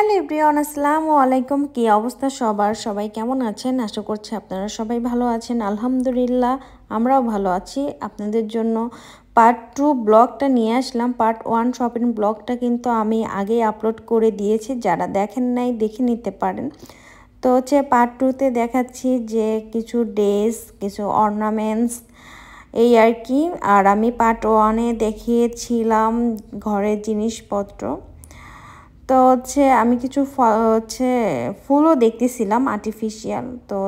Hello everyone, আসসালামু আলাইকুম। কি অবস্থা সবার? সবাই কেমন আছেন? আশা করছি আপনারা সবাই ভালো আছেন। আলহামদুলিল্লাহ আমরাও ভালো আছি। আপনাদের জন্য পার্ট 2 ব্লগটা নিয়ে আসলাম। পার্ট 1 শপিং ব্লগটা কিন্তু আমি আগেই আপলোড করে দিয়েছি, যারা দেখেন নাই দেখে নিতে পারেন। তো পার্ট 2তে দেখাচ্ছি যে কিছু ড্রেস, কিছু অর্নামেন্টস, এই আর কি। আর আমি পার্ট 1-এ দেখিয়েছিলাম ঘরের জিনিসপত্র। তো আমি কিছু ফুলও দেখতেছিলাম আর্টিফিশিয়াল। তো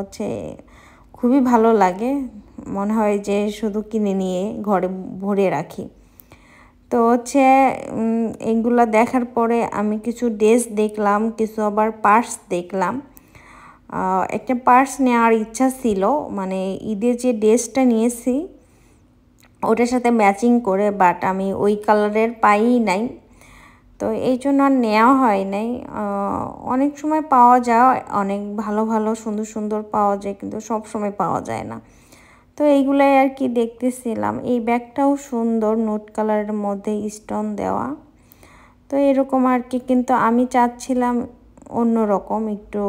খুবই ভালো লাগে, মনে হয় যে শুধু কিনে নিয়ে ঘরে ভরে রাখি। তো এইগুলো দেখার পরে আমি কিছু ড্রেস দেখলাম, কিছু আবার পার্স দেখলাম। একটা পার্স নেওয়ার ইচ্ছা ছিল, মানে ঈদের যে ড্রেসটা নিয়েছি ওটার সাথে ম্যাচিং করে, বাট আমি ওই কালারের পাই নাই। তো এই জন্য আর নেওয়া হয় নাই। অনেক সময় পাওয়া যায়, অনেক ভালো ভালো সুন্দর সুন্দর পাওয়া যায়, কিন্তু সব সময় পাওয়া যায় না। তো এইগুলাই আর কি দেখতেছিলাম। এই ব্যাগটাও সুন্দর, নোট কালারের মধ্যে স্টোন দেওয়া। তো এরকম আর কি, কিন্তু আমি চাচ্ছিলাম অন্যরকম, একটু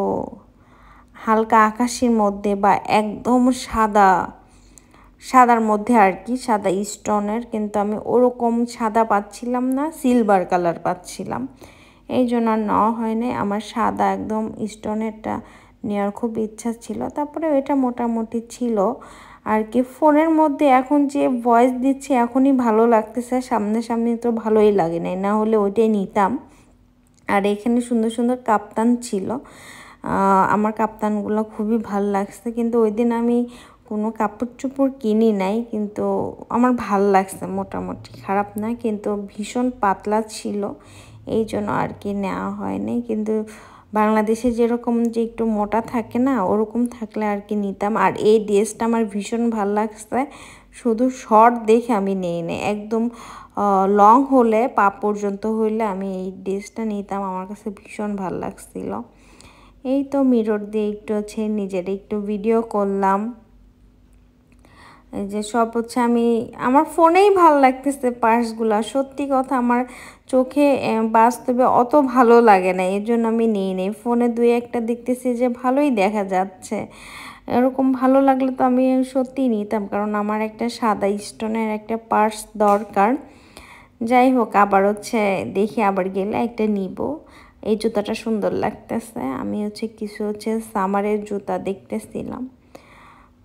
হালকা আকাশের মধ্যে বা একদম সাদার মধ্যে আর কি, সাদা স্টোনের। কিন্তু আমি ওরকম সাদা পাচ্ছিলাম না, সিলভার কালার পাচ্ছিলাম, এই জন্য আর নেওয়া হয় নাই। আমার সাদা একদম স্টোনেরটা নেওয়ার খুব ইচ্ছা ছিল। তারপরে এটা মোটামুটি ছিল আর কি। ফোনের মধ্যে এখন যে ভয়েস দিচ্ছে এখনই ভালো লাগতেছে, সামনাসামনি তো ভালোই লাগে নাই, না হলে ওইটাই নিতাম। আর এখানে সুন্দর সুন্দর কাপ্তান ছিল, আমার কাপ্তানগুলো খুবই ভালো লাগছে। কিন্তু ওই দিন আমি কোনো কাপড় চোপড় কিনি নাই, কিন্তু আমার ভাল লাগছে, মোটামুটি খারাপ না, কিন্তু ভীষণ পাতলা ছিল, এই জন্য আর কি নেওয়া হয়নি। কিন্তু বাংলাদেশে যেরকম যে একটু মোটা থাকে না, ওরকম থাকলে আর কি নিতাম। আর এই ড্রেসটা আমার ভীষণ ভাল লাগছে, শুধু শর্ট দেখে আমি নেই নি, একদম লং হলে পা পর্যন্ত হইলে আমি এই ড্রেসটা নিতাম, আমার কাছে ভীষণ ভাল লাগছিল। এই তো মিরর দিয়ে একটু নিজের একটু ভিডিও করলাম। এই যে সব আমি আমার ফোনেই ভালো লাগতেছে পার্সগুলো, সত্যি কথা আমার চোখে বাস্তবে অত ভালো লাগে না, এর জন্য আমি নিই নেই। ফোনে দুই একটা দেখতেছি যে ভালোই দেখা যাচ্ছে, এরকম ভালো লাগলে তো আমি সত্যিই নিতাম, কারণ আমার একটা সাদা স্টোনের একটা পার্স দরকার। যাই হোক, আবার দেখি আবার গেলে একটা নিব। এই জুতাটা সুন্দর লাগতেছে। আমি কিছু সামারের জুতা দেখতেছিলাম,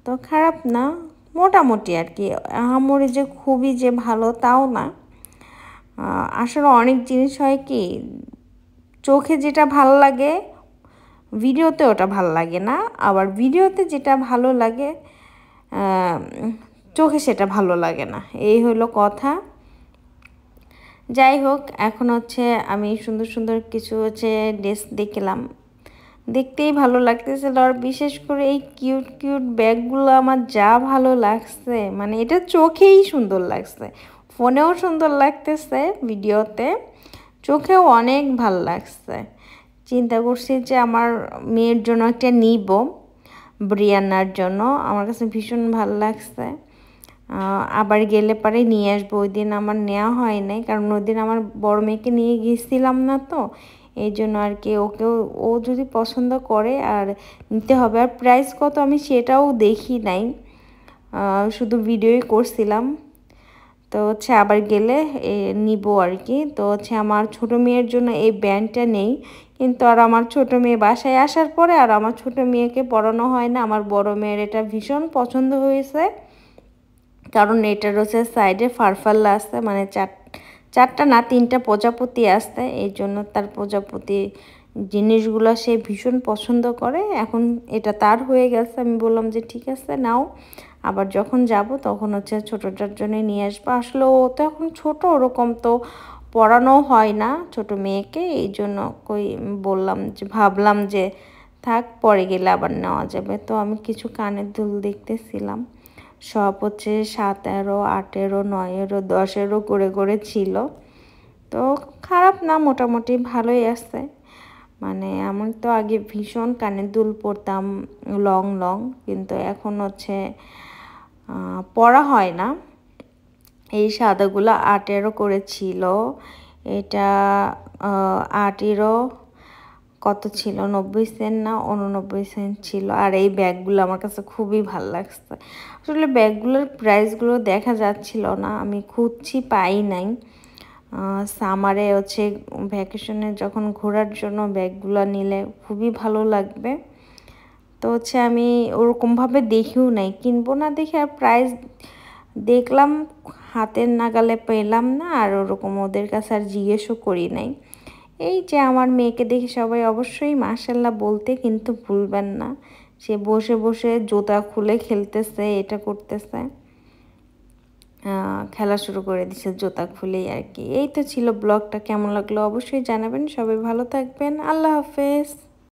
তো খারাপ না, মোটামুটি আর কি, আহামরি যে খুবই যে ভালো তাও না। আসলে অনেক জিনিস হয় কি, চোখে যেটা ভালো লাগে ভিডিওতে ওটা ভালো লাগে না, আবার ভিডিওতে যেটা ভালো লাগে চোখে সেটা ভালো লাগে না, এই হলো কথা। যাই হোক, এখন আমি সুন্দর সুন্দর কিছু ড্রেস দেখলাম, দেখতেই ভালো লাগতেছিল। আর বিশেষ করে এই কিউট কিউট ব্যাগগুলো আমার যা ভালো লাগছে, মানে এটা চোখেই সুন্দর লাগছে, ফোনেও সুন্দর লাগতেছে, ভিডিওতে চোখেও অনেক ভালো লাগছে। চিন্তা করছি যে আমার মেয়ের জন্য একটা নিব, ব্রিয়ানার জন্য, আমার কাছে ভীষণ ভালো লাগছে। আবার গেলে পরে নিয়ে আসবো। ওই দিন আমার নেওয়া হয় নাই, কারণ ওই দিন আমার বড় মেয়েকে নিয়ে গেছিলাম না, তো এই জন্য আর কি ও যদি পছন্দ করে আর নিতে হবে। আর প্রাইস কত আমি সেটাও দেখি নাই, শুধু ভিডিওই করছিলাম। তো আবার গেলে নিব আর কি। তো আমার ছোট মেয়ের জন্য এই ব্যান্ডটা নেই, কিন্তু আর আমার ছোট মেয়ে বাসায় আসার পরে আর আমার ছোট মেয়েকে পরানো হয় না। আমার বড় মেয়ের এটা ভীষণ পছন্দ হয়েছে, কারণ এটার সাইডে ফারফাল্লা আছে, মানে চারটা না 3টা প্রজাপতি আসছে, এই জন্য তার প্রজাপতি জিনিসগুলো সে ভীষণ পছন্দ করে। এখন এটা তার হয়ে গেছে, আমি বললাম যে ঠিক আছে নাও, আবার যখন যাব তখন ছোটোটার জন্য নিয়ে আসবো। আসলে ও তো এখন ছোট, ওরকম তো পড়ানো হয় না ছোট মেয়েকে, এই জন্য বললাম যে ভাবলাম যে থাক, পরে গেলে আবার নেওয়া যাবে। তো আমি কিছু কানের দুল দেখতেছিলাম, সব 17, 18, 9, 10 করে করে ছিল। তো খারাপ না, মোটামুটি ভালোই আছে। মানে আমি তো আগে ভীষণ কানের দুল পরতাম লং লং, কিন্তু এখন পরা হয় না। এই সাদাগুলো 18 করে ছিল, এটা 18, কত ছিল, 90 সেন্ট না 89 সেন্ট ছিল। আর এই ব্যাগগুলো আমার কাছে খুবই ভালো লাগছে। আসলে ব্যাগগুলোর প্রাইসগুলো দেখা যাচ্ছিল না, আমি খুঁজছি পাই নাই। সামারে হচ্ছে ভ্যাকেশনে যখন ঘোরার জন্য ব্যাগগুলো নিলে খুবই ভালো লাগবে। তো হচ্ছে আমি ওরকমভাবে দেখিও নাই, কিনবো না দেখে আর প্রাইস দেখলাম হাতের নাগালে পেলাম না, আর ওরকম ওদের কাছে আর জিজ্ঞেসও করি নাই। এই যে আমার মেয়েকে দেখে সবাই অবশ্যই মাশাআল্লাহ বলতে কিন্তু ভুলবেন না। সে বসে বসে জুতা খুলে খেলতেছে, এটা করতেছে, খেলা শুরু করে দিছে জুতা খুলেই আর কি। এই তো ছিল ব্লগটা, কেমন লাগলো অবশ্যই জানাবেন। সবাই ভালো থাকবেন, আল্লাহ হাফেজ।